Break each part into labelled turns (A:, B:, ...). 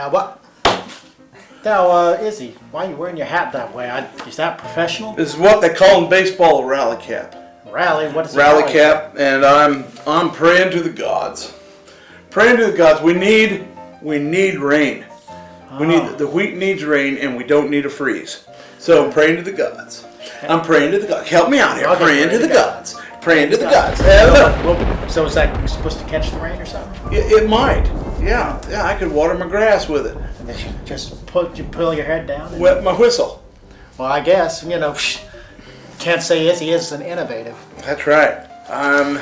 A: Now what? Now, Izzy, why are you wearing your hat that way? Is that professional?
B: This is what they call in baseball a rally cap.
A: Rally? What is a
B: rally cap? And I'm praying to the gods. Praying to the gods. We need rain. The wheat needs rain, and we don't need a freeze. So I'm praying to the gods. I'm praying to the gods. Help me out here.
A: Okay,
B: praying to the gods. Praying to the gods.
A: So is that supposed to catch the rain or something?
B: It might. Yeah. I could water my grass with it.
A: And then you just pull your head down? And
B: Wet my whistle.
A: Well, I guess, can't say Izzy isn't innovative.
B: That's right. I'm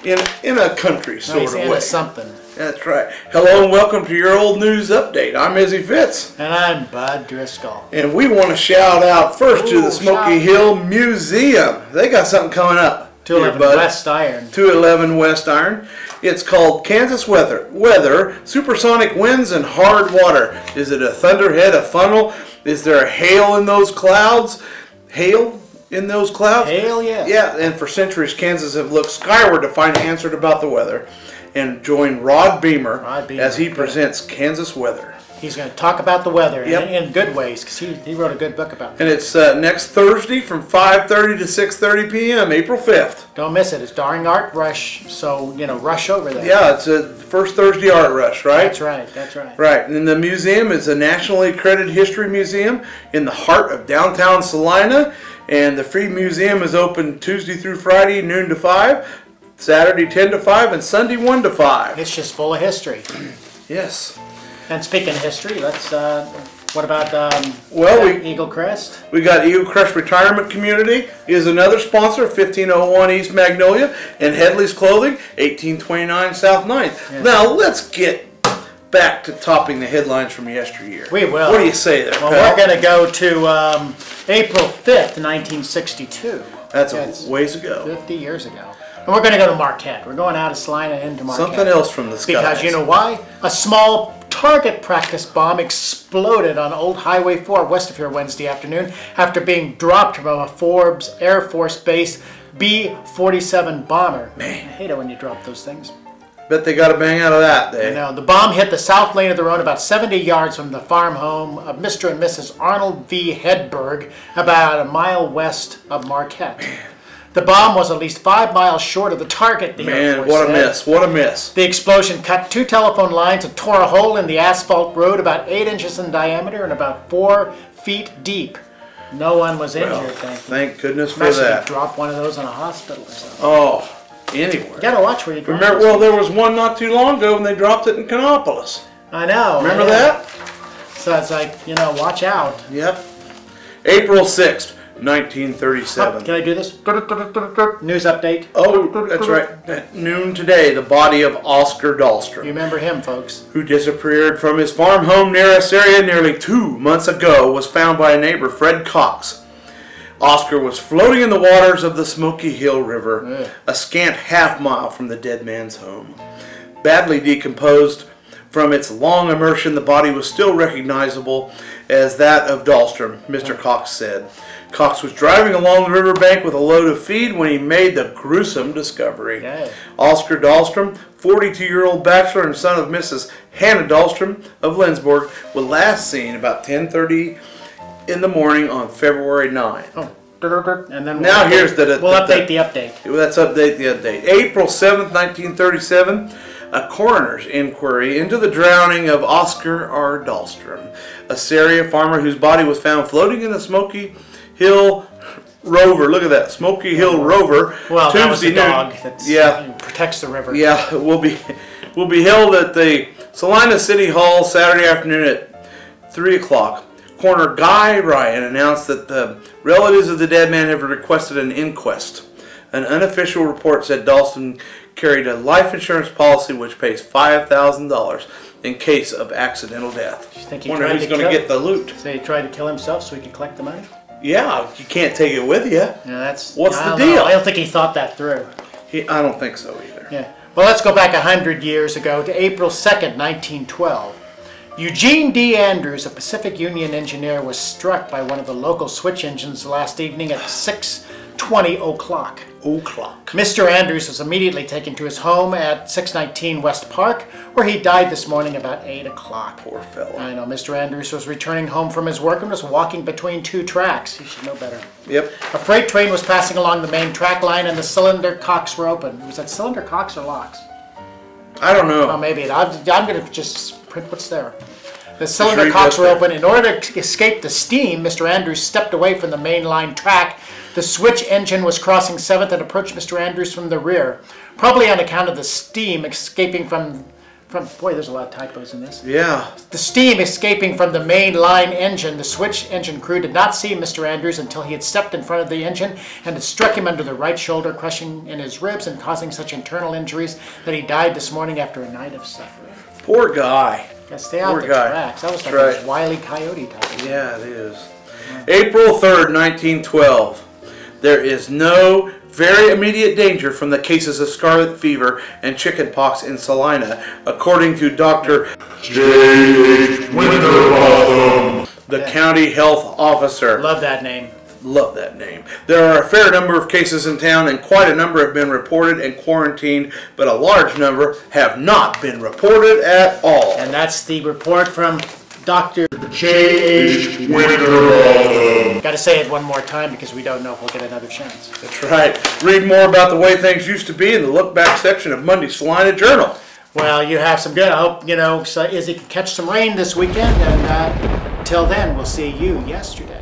B: in a country sort of way.
A: Into something.
B: That's right. Hello and welcome to your old news update. I'm Izzy Fitz.
A: And I'm Bud Driscoll.
B: And we want to shout out first to the Smoky Hill Museum. They got something coming up.
A: 211 West Iron.
B: 211 West Iron. It's called Kansas Weather, Supersonic Winds and Hard Water. Is it a thunderhead, a funnel? Is there a hail in those clouds? Hail in those clouds?
A: Hail, yeah.
B: Yeah, and for centuries, Kansas have looked skyward to find answers about the weather. And join Rod Beamer as he presents Kansas Weather.
A: He's going to talk about the weather
B: Yep.
A: in good ways, because he wrote a good book about it.
B: And it's next Thursday from 5:30 to 6:30 p.m., April 5th.
A: Don't miss it. It's during Art Rush, so, rush over there.
B: Yeah, it's the first Thursday Art Rush, right?
A: That's right, that's right.
B: Right, and the museum is a nationally accredited history museum in the heart of downtown Salina. And the free museum is open Tuesday through Friday, noon to 5. Saturday 10 to 5 and Sunday 1 to 5.
A: It's just full of history.
B: Yes.
A: And speaking of history, let's, what about Eagle Crest?
B: We got Eagle Crest Retirement Community is another sponsor, 1501 East Magnolia, and Headley's Clothing, 1829 South 9th.
A: Yes.
B: Now let's get back to topping the headlines from yesteryear.
A: We will.
B: What do you say there,
A: Well,
B: pal?
A: we're going to go to April 5th, 1962.
B: That's a ways ago.
A: 50 years ago. And we're going to go to Marquette. We're going out of Salina into Marquette.
B: Something else from the skies.
A: Because you know why? A small target practice bomb exploded on Old Highway 4 west of here Wednesday afternoon after being dropped from a Forbes Air Force Base B-47 bomber.
B: Man.
A: I hate it when you drop those things.
B: Bet they got a bang out of that day.
A: The bomb hit the south lane of the road about 70 yards from the farm home of Mr. and Mrs. Arnold V. Hedberg, about a mile west of Marquette. Man. The bomb was at least 5 miles short of the target.
B: Man, what a miss! What a miss!
A: The explosion cut 2 telephone lines and tore a hole in the asphalt road about 8 inches in diameter and about 4 feet deep. No one was injured,
B: thank goodness for
A: Unless
B: that.
A: you drop one of those in a hospital or something.
B: Oh, anywhere.
A: You gotta watch where you drop.
B: Remember, well, there was one not too long ago when they dropped it in Canopolis.
A: I know.
B: Remember that?
A: So it's like, watch out.
B: Yep. April 6th, 1937.
A: Can I do this? News update.
B: Oh, that's right. At noon today, the body of Oscar Dahlstrom,
A: You remember him, folks.
B: who disappeared from his farm home near us area nearly 2 months ago, was found by a neighbor, Fred Cox. Oscar was floating in the waters of the Smoky Hill River, a scant half-mile from the dead man's home. Badly decomposed from its long immersion, the body was still recognizable as that of Dahlstrom, Mr. Cox said. Cox was driving along the riverbank with a load of feed when he made the gruesome discovery. Oscar Dahlstrom, 42-year-old bachelor and son of Mrs. Hannah Dahlstrom of Lensburg, was last seen about 10:30 in the morning on February 9th.
A: Oh. And then
B: Now here's
A: we'll update the update.
B: Let's update the update. April 7th, 1937, a coroner's inquiry into the drowning of Oscar R. Dahlstrom, a Syria farmer whose body was found floating in the Smoky Hill Rover. Look at that, Smoky Hill Rover.
A: Well,
B: Tuesday
A: that was a dog
B: that
A: protects the river.
B: Yeah, will be held at the Salina City Hall Saturday afternoon at 3 o'clock. Coroner Guy Ryan announced that the relatives of the dead man have requested an inquest. An unofficial report said Dahlstrom carried a life insurance policy which pays $5,000 in case of accidental death.
A: Think he
B: Wonder
A: tried
B: who's
A: to
B: going to
A: kill-
B: get the loot.
A: So he tried to kill himself so he could collect the money?
B: Yeah, you can't take it with you.
A: Yeah,
B: What's
A: I
B: the
A: don't
B: deal?
A: know. I don't think he thought that through.
B: I don't think so either.
A: Yeah. Well, let's go back 100 years ago to April 2nd, 1912. Eugene D. Andrews, a Pacific Union engineer, was struck by one of the local switch engines last evening at 6:20 20 o'clock. Mr. Andrews was immediately taken to his home at 619 West Park, where he died this morning about 8 o'clock.
B: Poor fella.
A: I know. Mr. Andrews was returning home from his work and was walking between two tracks. You should know better.
B: Yep.
A: A freight train was passing along the main track line and the cylinder cocks were open. Was that cylinder cocks or locks?
B: I don't know.
A: Oh, maybe. I'm going to just print what's there. The cylinder cocks were open. In order to escape the steam, Mr. Andrews stepped away from the main line track. The switch engine was crossing 7th and approached Mr. Andrews from the rear, probably on account of the steam escaping from boy, there's a lot of typos in this.
B: Yeah.
A: The steam escaping from the main line engine. The switch engine crew did not see Mr. Andrews until he had stepped in front of the engine and it struck him under the right shoulder, crushing in his ribs and causing such internal injuries that he died this morning after a night of suffering.
B: Poor guy.
A: Gotta stay out the tracks. That was like a Wile E. Coyote type.
B: Yeah, it is. April 3rd, 1912. There is no very immediate danger from the cases of scarlet fever and chickenpox in Salina, according to Dr. J.H. Winterbottom, the county health officer.
A: Love that name.
B: Love that name. There are a fair number of cases in town, and quite a number have been reported and quarantined, but a large number have not been reported at all.
A: And that's the report from Dr. J.H.
B: Winterbottom.
A: Got to say it one more time because we don't know if we'll get another chance.
B: That's right. Read more about the way things used to be in the look back section of Monday's Salina Journal.
A: Well, you have some good. I hope, so Izzy can catch some rain this weekend. And until then, we'll see you yesterday.